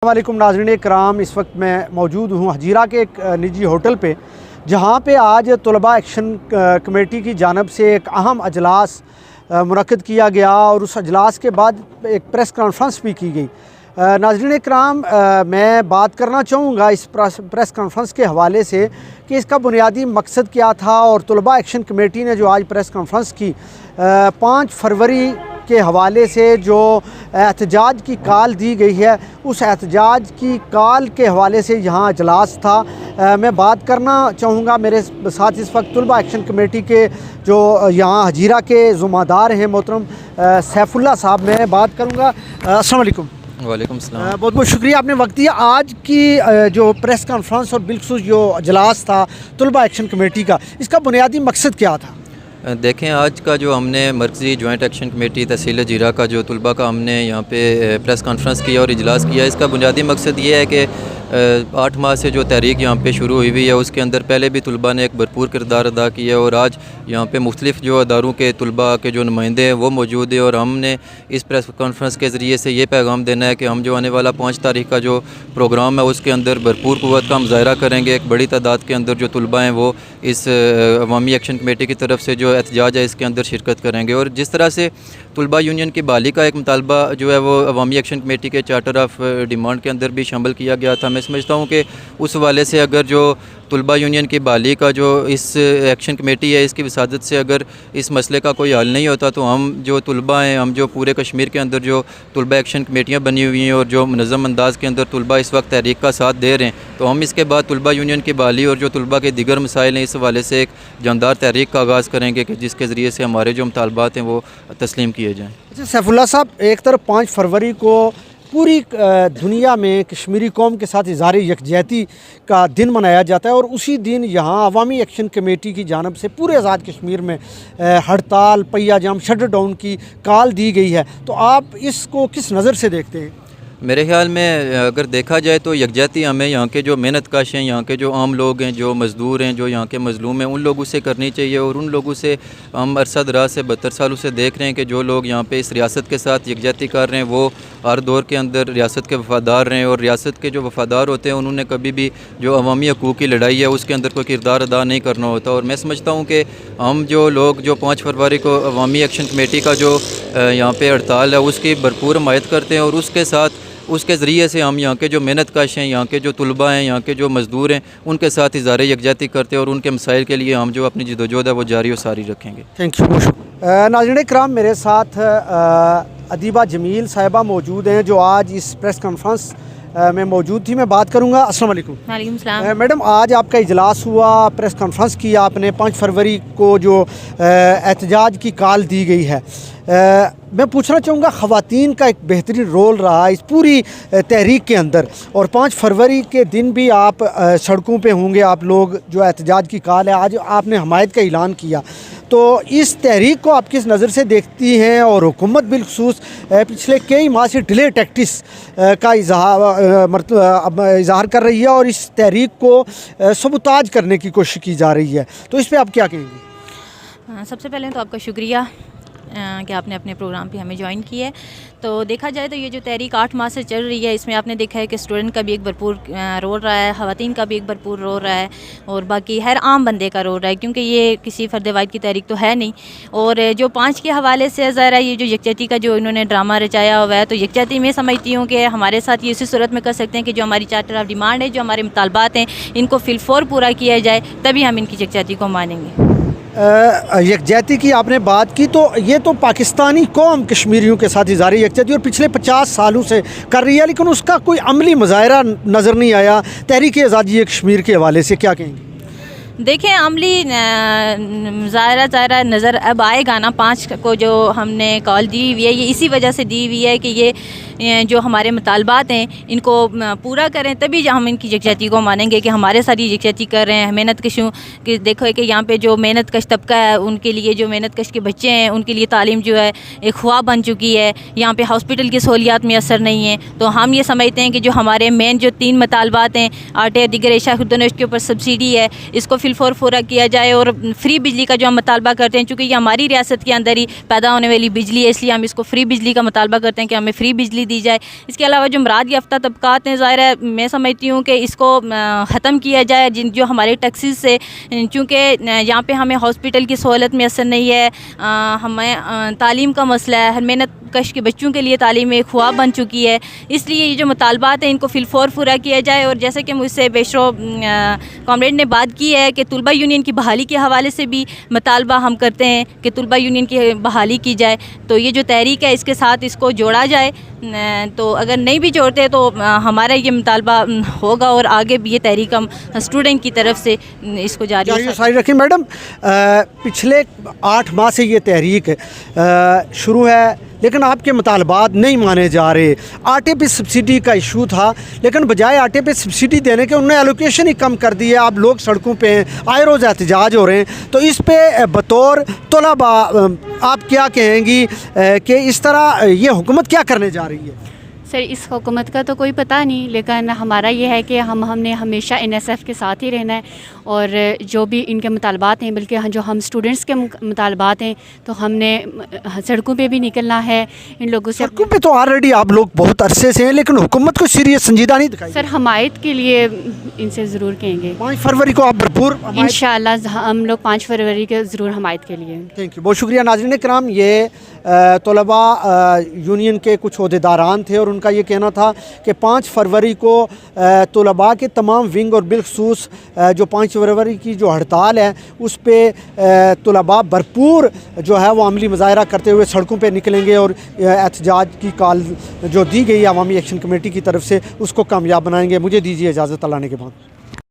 السلام علیکم ناظرین کرام، اس وقت میں موجود ہوں ہجیرہ کے ایک نجی ہوٹل پہ، جہاں پہ آج طلباء ایکشن کمیٹی کی جانب سے ایک اہم اجلاس منعقد کیا گیا اور اس اجلاس کے بعد ایک پریس کانفرنس بھی کی گئی۔ ناظرین کرام، میں بات کرنا چاہوں گا اس پریس کانفرنس کے حوالے سے کہ اس کا بنیادی مقصد کیا تھا، اور طلباء ایکشن کمیٹی نے جو آج پریس کانفرنس کی 5 فروری کے حوالے سے جو احتجاج کی کال دی گئی ہے، اس احتجاج کی کال کے حوالے سے یہاں اجلاس تھا۔ میں بات کرنا چاہوں گا، میرے ساتھ اس وقت طلباء ایکشن کمیٹی کے جو یہاں ہجیرہ کے ذمہ دار ہیں محترم سیف اللہ صاحب، میں بات کروں گا۔ السلام علیکم۔ وعلیکم السلام۔ بہت بہت شکریہ، آپ نے وقت دیا۔ آج کی جو پریس کانفرنس اور بالخصوص جو اجلاس تھا طلباء ایکشن کمیٹی کا، اس کا بنیادی مقصد کیا تھا؟ دیکھیں، آج کا جو ہم نے مرکزی جوائنٹ ایکشن کمیٹی تحصیل ہجیرہ کا جو طلباء کا ہم نے یہاں پہ پریس کانفرنس کیا اور اجلاس کیا، اس کا بنیادی مقصد یہ ہے کہ 8 ماہ سے جو تحریک یہاں پہ شروع ہوئی ہے، اس کے اندر پہلے بھی طلباء نے ایک بھرپور کردار ادا کیا ہے، اور آج یہاں پہ مختلف جو اداروں کے طلباء کے جو نمائندے ہیں وہ موجود ہیں، اور ہم نے اس پریس کانفرنس کے ذریعے سے یہ پیغام دینا ہے کہ ہم جو آنے والا 5 تاریخ کا جو پروگرام ہے اس کے اندر بھرپور قوت کا مظاہرہ کریں گے۔ ایک بڑی تعداد کے اندر جو طلباء ہیں وہ اس عوامی ایکشن کمیٹی کی طرف سے جو احتجاج ہے اس کے اندر شرکت کریں گے، اور جس طرح سے طلباء یونین کی بحالی کا ایک مطالبہ جو ہے وہ عوامی ایکشن کمیٹی کے چارٹر آف ڈیمانڈ کے اندر بھی شامل کیا گیا تھا۔ میں سمجھتا ہوں کہ اس حوالے سے اگر جو طلباء یونین کی بحالی کا جو اس ایکشن کمیٹی ہے، اس کی وسادت سے اگر اس مسئلے کا کوئی حل نہیں ہوتا، تو ہم جو طلباء ہیں، ہم جو پورے کشمیر کے اندر جو طلباء ایکشن کمیٹیاں بنی ہوئی ہیں اور جو منظم انداز کے اندر طلباء اس وقت تحریک کا ساتھ دے رہے ہیں، تو ہم اس کے بعد طلباء یونین کی بحالی اور جو طلباء کے دیگر مسائل ہیں اس حوالے سے ایک جاندار تحریک کا آغاز کریں گے کہ جس کے ذریعے سے ہمارے جو مطالبات ہیں وہ تسلیم کیے جائیں۔ سیف اللہ صاحب، ایک طرف 5 فروری کو پوری دنیا میں کشمیری قوم کے ساتھ اظہار یکجہتی کا دن منایا جاتا ہے، اور اسی دن یہاں عوامی ایکشن کمیٹی کی جانب سے پورے آزاد کشمیر میں ہڑتال، پہیہ جام، شٹ ڈاؤن کی کال دی گئی ہے، تو آپ اس کو کس نظر سے دیکھتے ہیں؟ میرے خیال میں اگر دیکھا جائے تو یکجہتی ہمیں یہاں کے جو محنت کش ہیں، یہاں کے جو عام لوگ ہیں، جو مزدور ہیں، جو یہاں کے مظلوم ہیں، ان لوگوں سے کرنی چاہیے، اور ان لوگوں سے ہم عرصہ دراز سے 72 سالوں سے دیکھ رہے ہیں کہ جو لوگ یہاں پہ اس ریاست کے ساتھ یکجہتی کر رہے ہیں وہ ہر دور کے اندر ریاست کے وفادار رہے ہیں، اور ریاست کے جو وفادار ہوتے ہیں انہوں نے کبھی بھی جو عوامی حقوق کی لڑائی ہے اس کے اندر کوئی کردار ادا نہیں کرنا ہوتا۔ اور میں سمجھتا ہوں کہ ہم جو لوگ جو 5 فروری کو عوامی ایکشن کمیٹی کا جو یہاں پہ ہڑتال ہے اس کی بھرپور حمایت کرتے ہیں، اور اس کے ساتھ اس کے ذریعے سے ہم یہاں کے جو محنت کش ہیں، یہاں کے جو طلباء ہیں، یہاں کے جو مزدور ہیں، ان کے ساتھ اظہار یکجہتی کرتے ہیں، اور ان کے مسائل کے لیے ہم جو اپنی جدوجہد ہے وہ جاری و ساری رکھیں گے۔ Thank you. ناظرین کرام، میرے ساتھ ادیبہ جمیل صاحبہ موجود ہیں جو آج اس پریس کانفرنس میں موجود تھی۔ میں بات کروں گا۔ السلام علیکم۔ وعلیکم السلام۔ میڈم، آج آپ کا اجلاس ہوا، پریس کانفرنس کی آپ نے، 5 فروری کو جو احتجاج کی کال دی گئی ہے، میں پوچھنا چاہوں گا خواتین کا ایک بہترین رول رہا اس پوری تحریک کے اندر، اور 5 فروری کے دن بھی آپ سڑکوں پہ ہوں گے، آپ لوگ جو احتجاج کی کال ہے، آج آپ نے حمایت کا اعلان کیا، تو اس تحریک کو آپ کس نظر سے دیکھتی ہیں؟ اور حکومت بالخصوص پچھلے کئی ماہ سے ڈیلے ٹیکٹس کا اظہار کر رہی ہے، اور اس تحریک کو سبوتاج کرنے کی کوشش کی جا رہی ہے، تو اس پہ آپ کیا کہیں گے؟ سب سے پہلے تو آپ کا شکریہ کہ آپ نے اپنے پروگرام پہ ہمیں جوائن کی ہے۔ تو دیکھا جائے تو یہ جو تحریک 8 ماہ سے چل رہی ہے، اس میں آپ نے دیکھا ہے کہ اسٹوڈنٹ کا بھی ایک بھرپور رول رہا ہے، خواتین کا بھی ایک بھرپور رول رہا ہے، اور باقی ہر عام بندے کا رول رہا ہے، کیونکہ یہ کسی فرد واحد کی تحریک تو ہے نہیں۔ اور جو 5 کے حوالے سے ظاہر ہے یہ جو یکجہتی کا جو انہوں نے ڈرامہ رچایا ہوا ہے، تو یکجہتی میں سمجھتی ہوں کہ ہمارے ساتھ یہ اسی صورت میں کر سکتے ہیں کہ جو ہماری چارٹر آف ڈیمانڈ ہے، جو ہمارے مطالبات ہیں، ان کو فی الفور پورا کیا جائے، تبھی ہم ان کی یکجہتی کو مانیں گے۔ یکجہتی کی آپ نے بات کی، تو یہ تو پاکستانی قوم کشمیریوں کے ساتھ اظہار یکجہتی اور پچھلے 50 سالوں سے کر رہی ہے، لیکن اس کا کوئی عملی مظاہرہ نظر نہیں آیا۔ تحریک آزادی کشمیر کے حوالے سے کیا کہیں گے؟ دیکھیں، عملی ظاہرہ نظر اب آئے گا نا۔ 5 کو جو ہم نے کال دی ہوئی ہے، یہ اسی وجہ سے دی ہوئی ہے کہ یہ جو ہمارے مطالبات ہیں ان کو پورا کریں، تبھی ہم ان کی یکجہتی کو مانیں گے کہ ہمارے ساتھ یہ یکجہتی کر رہے ہیں۔ محنت کشوں کہ دیکھو کہ یہاں پہ جو محنت کش طبقہ ہے، ان کے لیے جو محنت کش کے بچے ہیں ان کے لیے تعلیم جو ہے ایک خواب بن چکی ہے۔ یہاں پہ ہاسپٹل کی سہولیات میں اثر نہیں ہے، تو ہم یہ سمجھتے ہیں کہ جو ہمارے مین جو 3 مطالبات ہیں، آٹے دیگر اشیاء خردونوش کے اوپر سبسڈی ہے، اس کو فی الفور پورا کیا جائے، اور فری بجلی کا جو ہم مطالبہ کرتے ہیں، چونکہ یہ ہماری ریاست کے اندر ہی پیدا ہونے والی بجلی ہے، اس لیے ہم اس کو فری بجلی کا مطالبہ کرتے ہیں کہ ہمیں فری بجلی دی جائے. اس کے علاوہ جو مراد یافتہ طبقات ہیں, ظاہر ہے میں سمجھتی ہوں کہ اس کو ختم کیا جائے, جو ہمارے ٹیکسیز سے, چونکہ یہاں پہ ہمیں ہاسپٹل کی سہولت میسر نہیں ہے, ہمیں تعلیم کا مسئلہ ہے, ہر محنت کش کے بچوں کے لیے تعلیم ایک خواب بن چکی ہے. اس لیے یہ جو مطالبات ہیں ان کو فی الفور پورا کیا جائے. اور جیسے کہ مجھ سے بیشرو کامریڈ نے بات کی ہے کہ طلبہ یونین کی بحالی کے حوالے سے بھی مطالبہ ہم کرتے ہیں کہ طلبہ یونین کی بحالی کی جائے. تو یہ جو تحریک ہے اس کے ساتھ اس کو جوڑا جائے. تو اگر نہیں بھی جوڑتے تو ہمارا یہ مطالبہ ہوگا اور آگے بھی یہ تحریک ہم اسٹوڈنٹ کی طرف سے اس کو جاری رکھیں. میڈم, پچھلے 8 ماہ سے یہ تحریک شروع ہے لیکن آپ کے مطالبات نہیں مانے جا رہے. آٹے پہ سبسڈی کا ایشو تھا لیکن بجائے آٹے پہ سبسڈی دینے کے انہوں نے ایلوکیشن ہی کم کر دی ہے. آپ لوگ سڑکوں پہ ہیں, آئے روز احتجاج ہو رہے ہیں. تو اس پہ بطور طلباء آپ کیا کہیں گی کہ اس طرح یہ حکومت کیا کرنے جا رہی ہے؟ سر اس حکومت کا تو کوئی پتہ نہیں, لیکن ہمارا یہ ہے کہ ہم نے ہمیشہ NSF کے ساتھ ہی رہنا ہے اور جو بھی ان کے مطالبات ہیں, بلکہ جو ہم اسٹوڈنٹس کے مطالبات ہیں تو ہم نے سڑکوں پہ بھی نکلنا ہے. ان لوگوں سے سڑکوں پہ تو آلریڈی آپ لوگ بہت عرصے سے ہیں لیکن حکومت کو سیریس سنجیدہ نہیں دکھائی. سر حمایت کے لیے ان سے ضرور کہیں گے. 5 فروری کو آپ بھرپور انشاءاللہ ہم لوگ 5 فروری کے ضرور حمایت کے لیے. تھینک یو, بہت شکریہ. ناظرین کرام, یہ طلباء یونین کے کچھ عہدیداران تھے اور ان کا یہ کہنا تھا کہ 5 فروری کو طلباء کے تمام ونگ اور بالخصوص جو 5 فروری کی جو ہڑتال ہے اس پہ طلباء بھرپور جو ہے وہ عملی مظاہرہ کرتے ہوئے سڑکوں پہ نکلیں گے اور احتجاج کی کال جو دی گئی عوامی ایکشن کمیٹی کی طرف سے اس کو کامیاب بنائیں گے. مجھے دیجیے اجازت اللہ نے کے بعد.